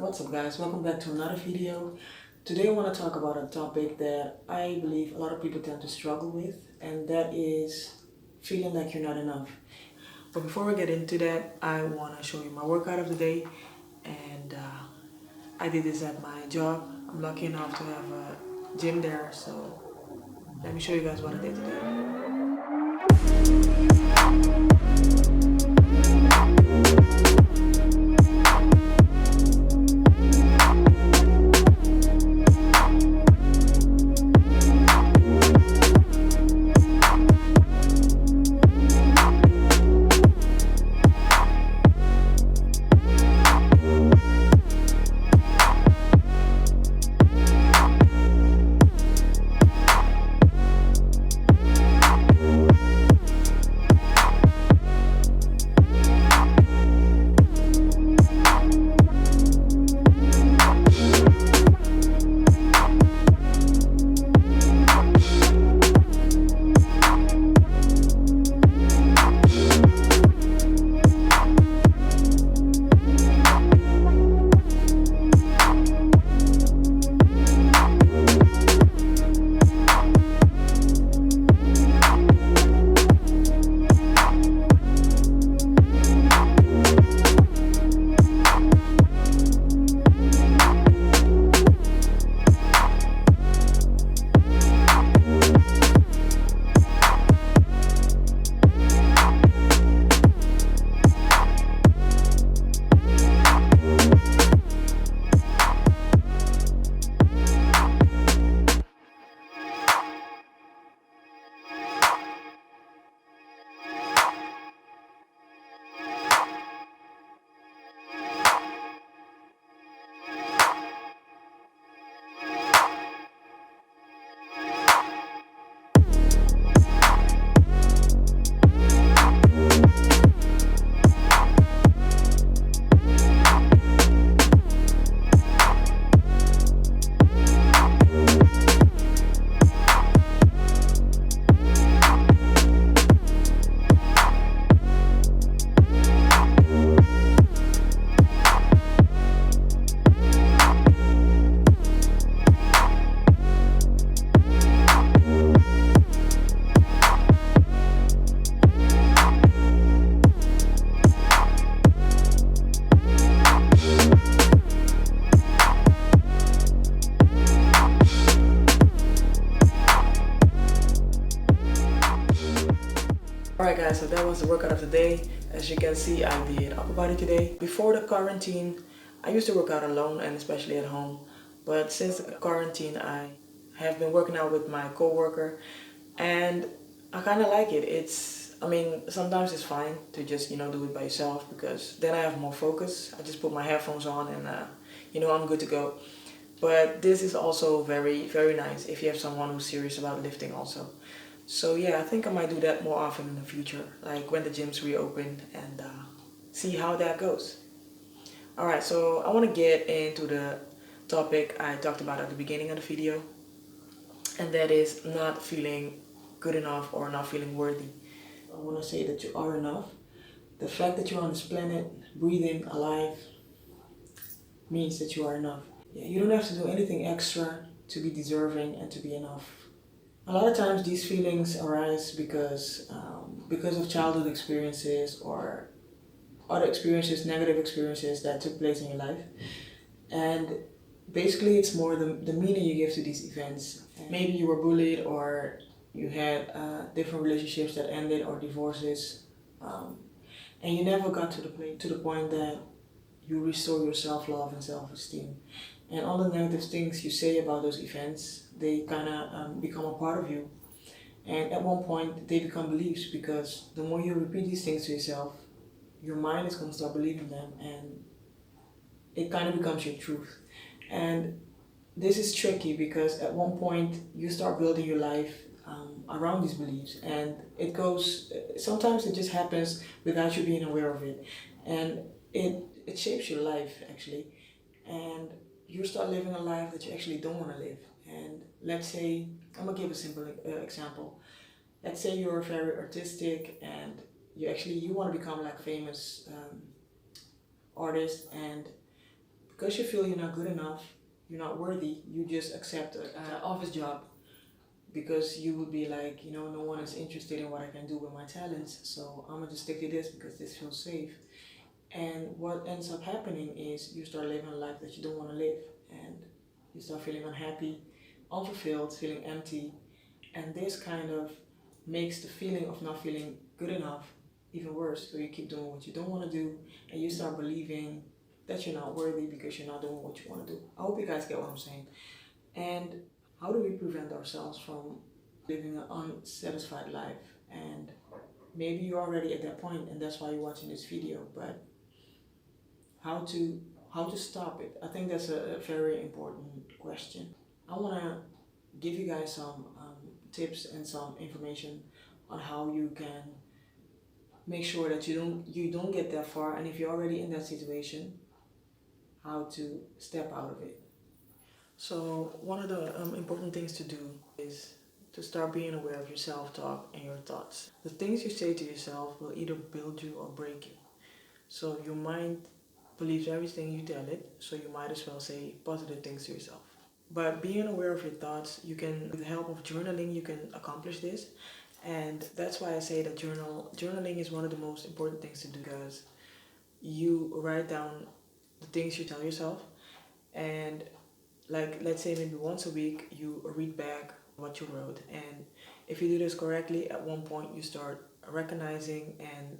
What's up guys, welcome back to another video. Today I want to talk about a topic that I believe a lot of people tend to struggle with, and that is feeling like you're not enough. But before we get into that, I want to show you my workout of the day, and I did this at my job. I'm lucky enough to have a gym there, so let me show you guys what I did today. Alright guys, so that was the workout of the day. As you can see, I did upper body today. Before the quarantine, I used to work out alone and especially at home. But since the quarantine, I have been working out with my co-worker, and I kind of like it. Sometimes it's fine to just, do it by yourself, because then I have more focus. I just put my headphones on and, I'm good to go. But this is also very, very nice if you have someone who's serious about lifting also. So yeah, I think I might do that more often in the future, like when the gyms reopen, and see how that goes. Alright, so I want to get into the topic I talked about at the beginning of the video, and that is not feeling good enough or not feeling worthy. I want to say that you are enough. The fact that you're on this planet, breathing, alive, means that you are enough. Yeah, you don't have to do anything extra to be deserving and to be enough. A lot of times these feelings arise because of childhood experiences or other experiences, negative experiences that took place in your life. And basically it's more the meaning you give to these events. Maybe you were bullied, or you had different relationships that ended, or divorces, and you never got to the point that you restore your self-love and self-esteem. And all the negative things you say about those events, they kind of become a part of you. And at one point, they become beliefs, because the more you repeat these things to yourself, your mind is going to start believing them, and it kind of becomes your truth. And this is tricky, because at one point, you start building your life around these beliefs, and sometimes it just happens without you being aware of it. And it shapes your life, actually. And you start living a life that you actually don't want to live. And let's say, I'm going to give a simple example. Let's say you're very artistic, and you want to become like a famous artist, and because you feel you're not good enough, you're not worthy, you just accept an office job because you would be like, you know, no one is interested in what I can do with my talents, so I'm gonna just stick to this because this feels safe. And what ends up happening is you start living a life that you don't want to live, and you start feeling unhappy, unfulfilled, feeling empty, and this kind of makes the feeling of not feeling good enough even worse. So you keep doing what you don't want to do, and you start believing that you're not worthy because you're not doing what you want to do. I hope you guys get what I'm saying. And how do we prevent ourselves from living an unsatisfied life? And maybe you're already at that point, and that's why you're watching this video. But how to stop it? I think that's a very important question. I want to give you guys some tips and some information on how you can make sure that you don't get that far, and if you're already in that situation, how to step out of it. So one of the important things to do is to start being aware of your self-talk and your thoughts. The things you say to yourself will either build you or break you. So your mind believes everything you tell it, so you might as well say positive things to yourself. But being aware of your thoughts, you can, with the help of journaling, you can accomplish this. And that's why I say that journaling is one of the most important things to do, because you write down the things you tell yourself, and like, let's say maybe once a week you read back what you wrote, and if you do this correctly, at one point you start recognizing and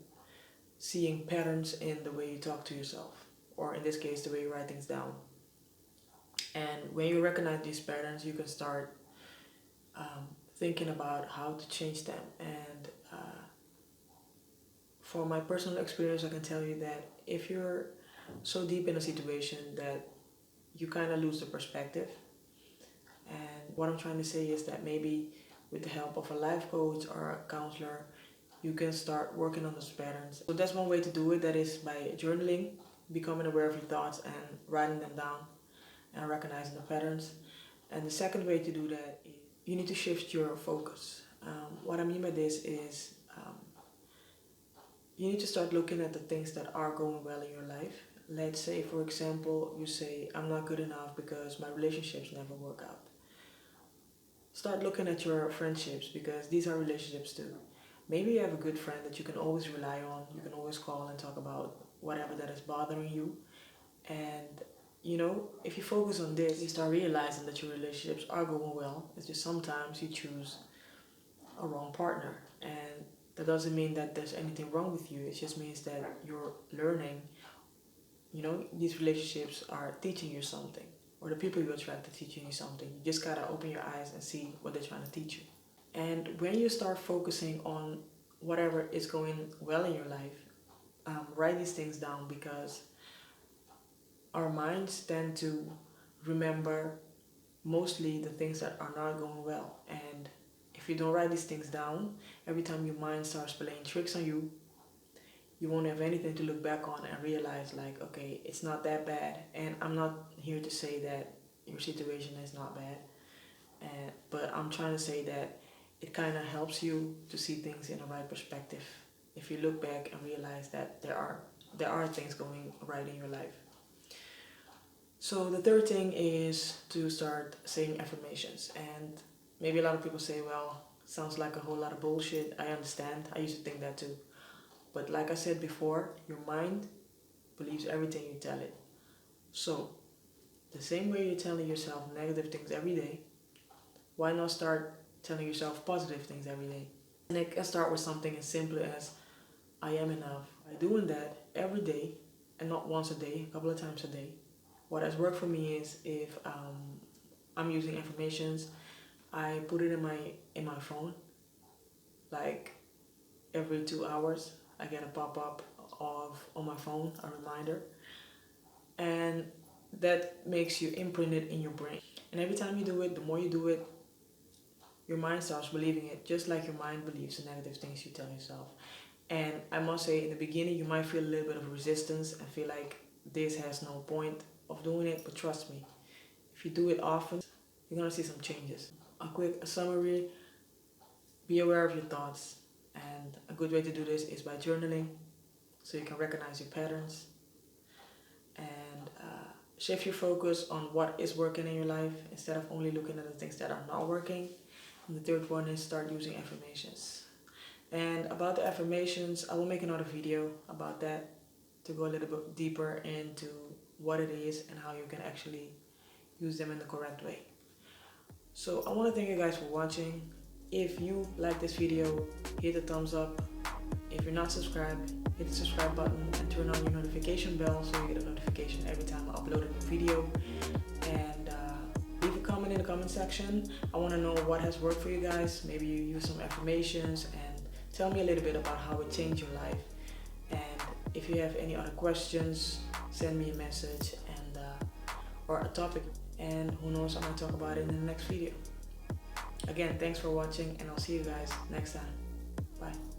seeing patterns in the way you talk to yourself, or in this case the way you write things down. And when you recognize these patterns, you can start thinking about how to change them. And for my personal experience, I can tell you that if you're so deep in a situation that you kind of lose the perspective, and what I'm trying to say is that maybe with the help of a life coach or a counselor, you can start working on those patterns. So that's one way to do it. That is by journaling, becoming aware of your thoughts and writing them down and recognizing the patterns. And the second way to do that is you need to shift your focus. What I mean by this is you need to start looking at the things that are going well in your life. Let's say, for example, you say, I'm not good enough because my relationships never work out. Start looking at your friendships, because these are relationships too. Maybe you have a good friend that you can always rely on. You can always call and talk about whatever that is bothering you. And you know, if you focus on this, you start realizing that your relationships are going well. It's just sometimes you choose a wrong partner. And that doesn't mean that there's anything wrong with you. It just means that you're learning. You know, these relationships are teaching you something, or the people you attract are teaching you something. You just gotta open your eyes and see what they're trying to teach you. And when you start focusing on whatever is going well in your life, write these things down, because our minds tend to remember mostly the things that are not going well. And if you don't write these things down, every time your mind starts playing tricks on you, you won't have anything to look back on and realize, like, okay, it's not that bad. And I'm not here to say that your situation is not bad, but I'm trying to say that it kind of helps you to see things in the right perspective if you look back and realize that there are things going right in your life. So the third thing is to start saying affirmations. And maybe a lot of people say, well, sounds like a whole lot of bullshit. I understand. I used to think that too. But like I said before, your mind believes everything you tell it. So the same way you're telling yourself negative things every day, why not start telling yourself positive things every day? And it can start with something as simple as, I am enough. By doing that every day, and not once a day, a couple of times a day. What has worked for me is, if I'm using affirmations, I put it in my phone. Like every 2 hours, I get a pop-up on my phone, a reminder, and that makes you imprint it in your brain. And every time you do it, the more you do it, your mind starts believing it, just like your mind believes the negative things you tell yourself. And I must say, in the beginning, you might feel a little bit of resistance and feel like this has no point of doing it, but trust me, if you do it often, you're gonna see some changes. A quick summary: be aware of your thoughts, and a good way to do this is by journaling, so you can recognize your patterns, and shift your focus on what is working in your life instead of only looking at the things that are not working. And the third one is start using affirmations. And about the affirmations, I will make another video about that to go a little bit deeper into what it is and how you can actually use them in the correct way. So I want to thank you guys for watching. If you like this video, hit the thumbs up. If you're not subscribed, hit the subscribe button and turn on your notification bell so you get a notification every time I upload a new video. And leave a comment in the comment section. I want to know what has worked for you guys. Maybe you use some affirmations, and tell me a little bit about how it changed your life. And if you have any other questions, send me a message and or a topic, and who knows, I might talk about it in the next video. Again, thanks for watching, and I'll see you guys next time. Bye.